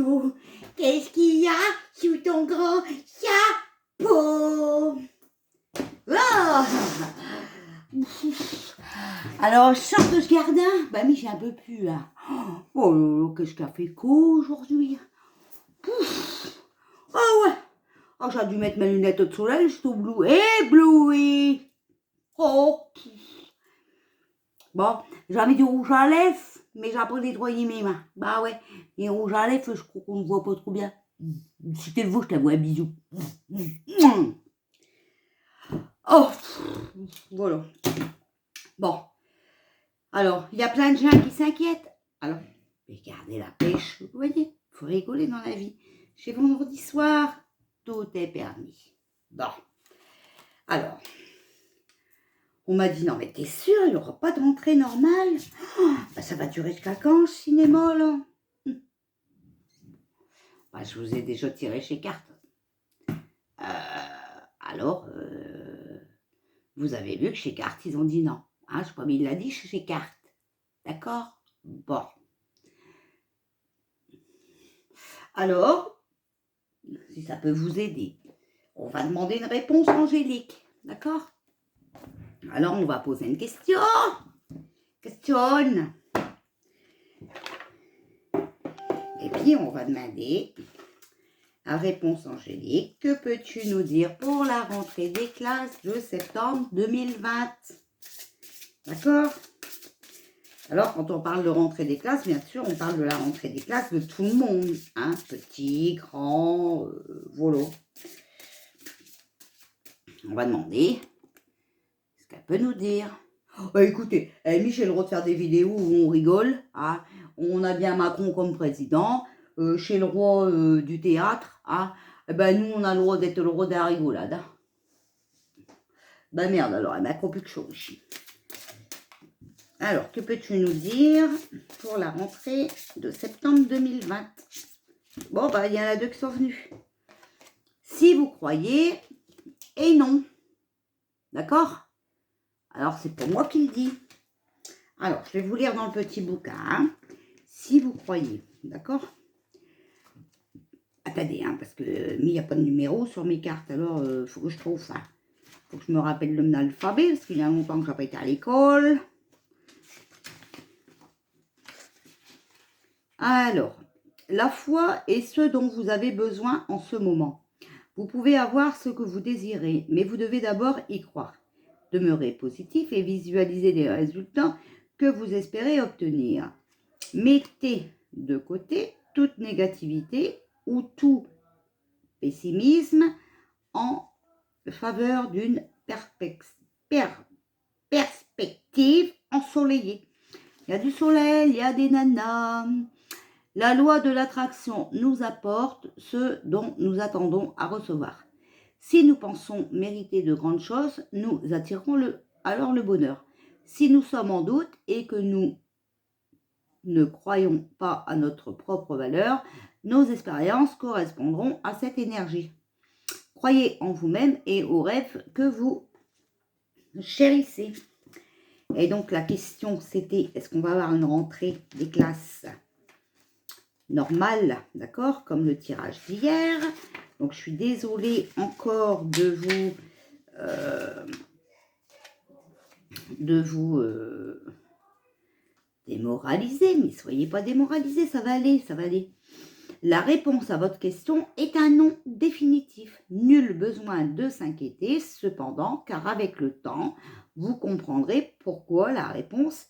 Chou, qu'est-ce qu'il y a sous ton grand chapeau? Oh, alors, je sors de ce jardin. Bah, mais j'ai un peu plu, là. Oh là là, qu'est-ce qu'il a fait chaud aujourd'hui? Oh ouais. Oh, j'ai dû mettre mes lunettes de soleil, je suis ébloui. Oh. Bon, j'avais du rouge à lèvres, mais j'ai pas nettoyé mes mains. Bah ouais, et rouge à lèvres, je crois qu'on ne voit pas trop bien. Si t'es le vous, je t'avoue un bisou. Oh, voilà. Bon, alors, il y a plein de gens qui s'inquiètent. Alors, regardez la pêche, vous voyez, il faut rigoler dans la vie. Chez vendredi soir, tout est permis. Bon, alors, on m'a dit, non mais t'es sûr, il n'y aura pas de rentrée normale? Oh, bah, ça va durer jusqu'à quand, ce cinéma, là? Bah, je vous ai déjà tiré chez cartes. Alors, vous avez vu que chez cartes, ils ont dit non. Hein, je sais pas, mais il l'a dit chez cartes. D'accord? Bon. Alors, si ça peut vous aider, on va demander une réponse angélique. D'accord? Alors, on va poser une question. Questionne. Et puis, on va demander la réponse angélique. Que peux-tu nous dire pour la rentrée des classes de septembre 2020? D'accord? Alors, quand on parle de rentrée des classes, bien sûr, on parle de la rentrée des classes de tout le monde. Hein, petit, grand, voilà. On va demander ce qu'elle peut nous dire. Oh, écoutez, Amy, j'ai le droit de faire des vidéos où on rigole. Hein. On a bien Macron comme président. Chez le roi du théâtre, hein, ben nous, on a le droit d'être le roi de la rigolade. Hein. Ben merde, alors, elle m'a plus que chose. Alors, que peux-tu nous dire pour la rentrée de septembre 2020? Bon, bah, il y en a deux qui sont venus. Si vous croyez, et non. D'accord? Alors, c'est pour moi qui le dis. Alors, je vais vous lire dans le petit bouquin. Hein. Si vous croyez, d'accord? Attendez, hein, parce que il n'y a pas de numéro sur mes cartes. Alors, il faut que je trouve ça. Il faut que je me rappelle le alphabet, parce qu'il y a longtemps que je n'ai pas été à l'école. Alors, la foi est ce dont vous avez besoin en ce moment. Vous pouvez avoir ce que vous désirez, mais vous devez d'abord y croire. Demeurez positif et visualisez les résultats que vous espérez obtenir. Mettez de côté toute négativité ou tout pessimisme en faveur d'une perspective ensoleillée. Il y a du soleil, il y a des nanas. La loi de l'attraction nous apporte ce dont nous attendons à recevoir. Si nous pensons mériter de grandes choses, nous attirerons alors le bonheur. Si nous sommes en doute et que nous ne croyons pas à notre propre valeur, nos expériences correspondront à cette énergie. Croyez en vous-même et aux rêves que vous chérissez. Et donc la question c'était, est-ce qu'on va avoir une rentrée des classes normale, d'accord, comme le tirage d'hier. Donc je suis désolée encore de vous démoraliser, mais soyez pas démoralisés, ça va aller, ça va aller. La réponse à votre question est un non définitif. Nul besoin de s'inquiéter, cependant, car avec le temps, vous comprendrez pourquoi la réponse,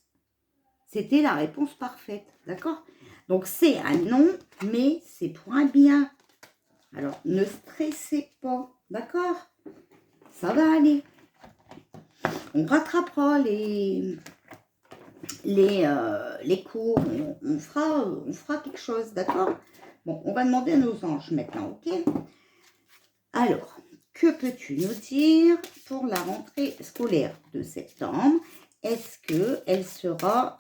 c'était la réponse parfaite. D'accord? Donc, c'est un non, mais c'est pour un bien. Alors, ne stressez pas. D'accord? Ça va aller. On rattrapera les cours. On fera quelque chose. D'accord? Bon, on va demander à nos anges maintenant, ok? Alors, que peux-tu nous dire pour la rentrée scolaire de septembre? Est-ce qu'elle sera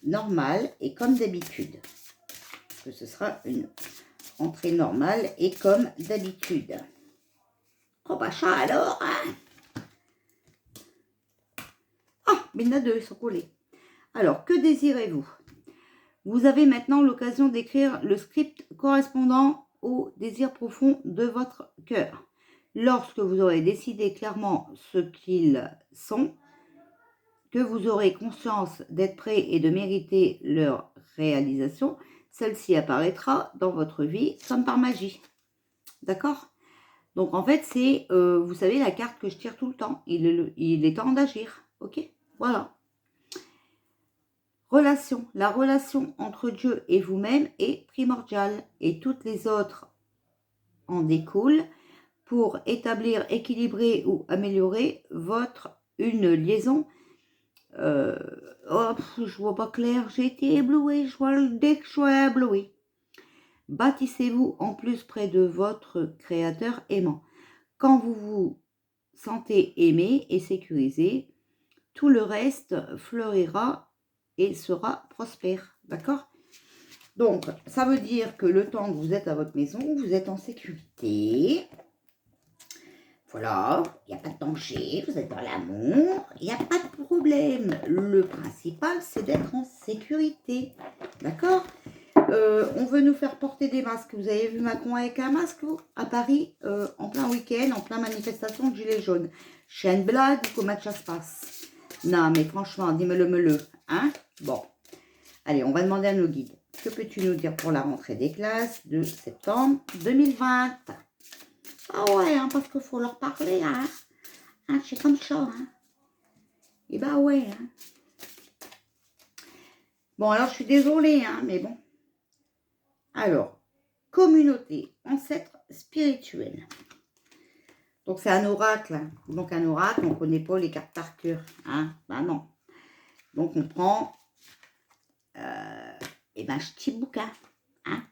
normale et comme d'habitude? Est-ce que ce sera une rentrée normale et comme d'habitude? Oh, bah ça alors, hein? Ah, mais il y en a deux, ils sont collés. Alors, que désirez-vous? Vous avez maintenant l'occasion d'écrire le script correspondant au désir profond de votre cœur. Lorsque vous aurez décidé clairement ce qu'ils sont, que vous aurez conscience d'être prêt et de mériter leur réalisation, celle-ci apparaîtra dans votre vie comme par magie. D'accord? Donc en fait, c'est, vous savez, la carte que je tire tout le temps. Il est temps d'agir. Ok? Voilà. Relation. La relation entre Dieu et vous-même est primordiale et toutes les autres en découlent pour établir, équilibrer ou améliorer une liaison. Je vois pas clair, j'ai été ébloui, je vois dès que je suis ébloui. Bâtissez-vous en plus près de votre créateur aimant. Quand vous vous sentez aimé et sécurisé, tout le reste fleurira et sera prospère. D'accord? Donc, ça veut dire que le temps que vous êtes à votre maison, vous êtes en sécurité. Voilà, il n'y a pas de danger, vous êtes dans l'amour, il n'y a pas de problème. Le principal, c'est d'être en sécurité. D'accord? On veut nous faire porter des masques. Vous avez vu Macron avec un masque, vous, à Paris, en plein week-end, en plein manifestation de gilets jaunes. Je une blague ou comment ça se passe? Non, mais franchement, dis-le-me-le. Hein? Bon. Allez, on va demander à nos guides. Que peux-tu nous dire pour la rentrée des classes de septembre 2020? Ah ouais, hein, parce qu'il faut leur parler, hein. C'est comme ça, hein. Et bah ouais, hein. Bon, alors, je suis désolée, hein, mais bon. Alors, communauté, ancêtre spirituel. Donc, c'est un oracle. Donc, un oracle, on ne connaît pas les cartes par cœur, hein. Bah non. Donc, on prend, un petit bouquin, hein.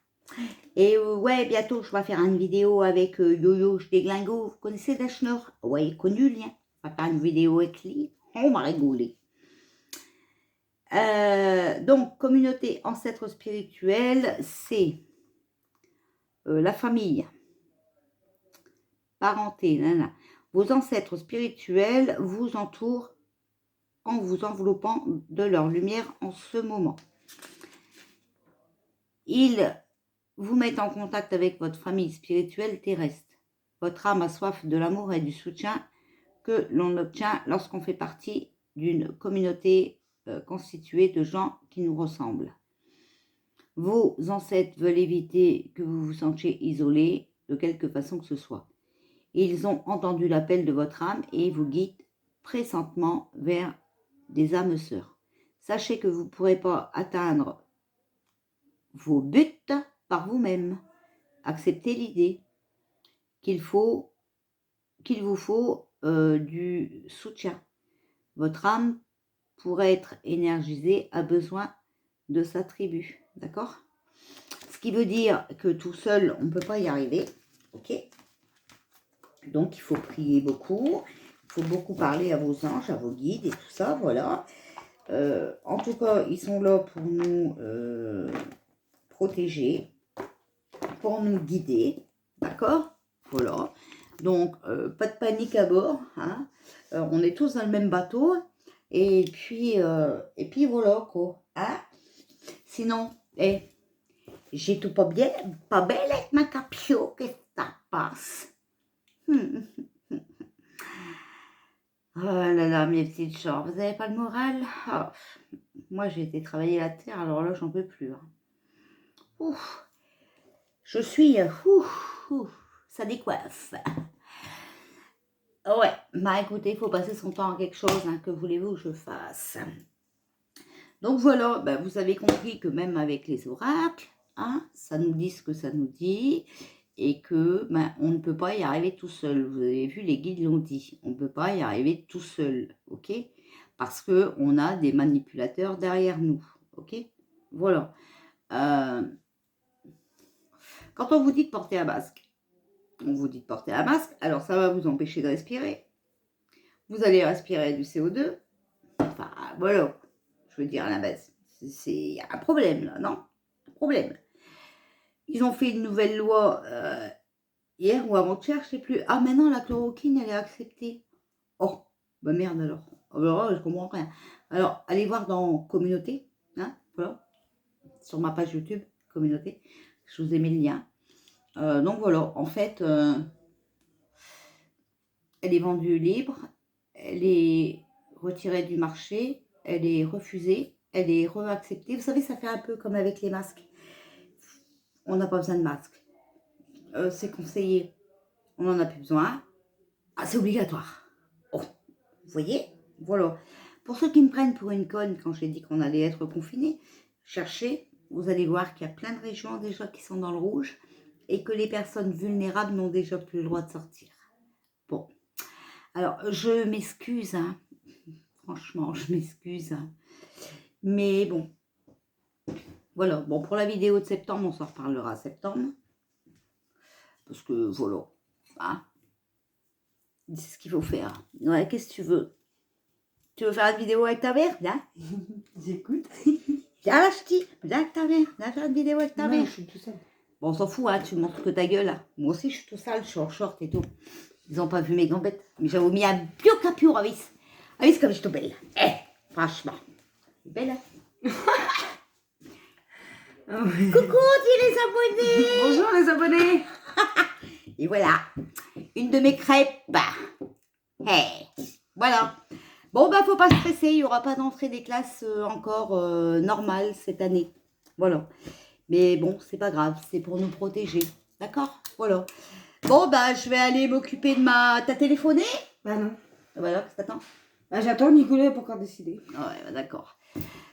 Et ouais, bientôt, je vais faire une vidéo avec Yo-Yo Déglingo. Vous connaissez Dashnor? Ouais, connu, lien. On va faire une vidéo avec lui. On va rigoler. Donc, communauté ancêtre spirituel, c'est la famille, parenté, nanana. Vos ancêtres spirituels vous entourent en vous enveloppant de leur lumière en ce moment. Ils vous mettent en contact avec votre famille spirituelle terrestre. Votre âme a soif de l'amour et du soutien que l'on obtient lorsqu'on fait partie d'une communauté constituée de gens qui nous ressemblent. Vos ancêtres veulent éviter que vous vous sentiez isolé de quelque façon que ce soit. Ils ont entendu l'appel de votre âme et vous guident pressentement vers des âmes sœurs. Sachez que vous ne pourrez pas atteindre vos buts par vous-même. Acceptez l'idée qu'il vous faut du soutien. Votre âme, pour être énergisée, a besoin de sa tribu. D'accord? Ce qui veut dire que tout seul, on ne peut pas y arriver. Ok? Donc, il faut prier beaucoup. Il faut beaucoup parler à vos anges, à vos guides et tout ça. Voilà. En tout cas, ils sont là pour nous protéger, pour nous guider. D'accord? Voilà. Donc, pas de panique à bord. Hein. On est tous dans le même bateau. Et puis voilà, quoi. Hein? Sinon, j'ai tout pas bien, pas belle avec ma capio. Qu'est-ce que ça passe? Oh là là, mes petites gens, vous n'avez pas le moral? Oh, moi, j'ai été travailler la terre, alors là, j'en peux plus. Hein. Ouf, je suis... ça décoiffe. Ouais, bah écoutez, il faut passer son temps à quelque chose, hein, que voulez-vous que je fasse? Donc voilà, bah, vous avez compris que même avec les oracles, hein, ça nous dit ce que ça nous dit, et que on ne peut pas y arriver tout seul. Vous avez vu, les guides l'ont dit, on ne peut pas y arriver tout seul, ok? Parce qu'on a des manipulateurs derrière nous, ok? Voilà. Quand on vous dit de porter un masque, on vous dit de porter un masque, alors ça va vous empêcher de respirer. Vous allez respirer du CO2. Enfin, voilà. Je veux dire, à la base, il y a un problème, là, non? Un problème. Ils ont fait une nouvelle loi hier ou avant-hier, je ne sais plus. Ah, maintenant, la chloroquine, elle est acceptée. Oh, bah merde alors. Alors, je comprends rien. Alors, allez voir dans communauté, hein, voilà. sur ma page YouTube, communauté. Je vous ai mis le lien. Donc voilà, en fait, elle est vendue libre, elle est retirée du marché, elle est refusée, elle est réacceptée. Vous savez, ça fait un peu comme avec les masques. On n'a pas besoin de masque. C'est conseillé, on n'en a plus besoin. Ah, c'est obligatoire. Oh, vous voyez? Voilà. Pour ceux qui me prennent pour une conne quand j'ai dit qu'on allait être confinés, cherchez, vous allez voir qu'il y a plein de régions déjà qui sont dans le rouge et que les personnes vulnérables n'ont déjà plus le droit de sortir. Bon, alors je m'excuse, hein. Franchement, je m'excuse. Hein. Mais bon, voilà. Bon, pour la vidéo de septembre, on s'en reparlera septembre. Parce que voilà, hein. C'est ce qu'il faut faire. Ouais, qu'est-ce que tu veux? Tu veux faire une vidéo avec ta mère? Là? J'écoute. Viens là, je dis. Viens avec ta mère. Viens faire une vidéo avec ta mère. Je suis tout seul. Bon, on s'en fout, hein. Tu montres que ta gueule, là. Moi aussi, je suis tout sale. Je suis en short et tout. Ils n'ont pas vu mes gambettes. Mais j'avais mis un bio capio, Avis. Avis, comme je suis belle. Eh, franchement. Belle, hein? Ah ouais. Coucou, dis les abonnés. Bonjour les abonnés. Et voilà. Une de mes crêpes. Hey, voilà. Bon, bah, faut pas stresser. Il n'y aura pas d'entrée des classes encore normales cette année. Voilà. Mais bon, c'est pas grave. C'est pour nous protéger. D'accord? Voilà. Bon, bah, je vais aller m'occuper de ma... T'as téléphoné? Bah non. Voilà, qu'est-ce que t'attends? Bah j'attends, Nicolas n'a pas encore décidé. Ouais, bah, d'accord.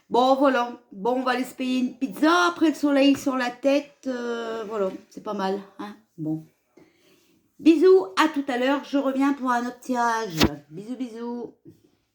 Bon, voilà. Bon, on va aller se payer une pizza. Après le soleil sur la tête. Voilà, c'est pas mal. Hein, bon. Bisous, à tout à l'heure. Je reviens pour un autre tirage. Bisous, bisous.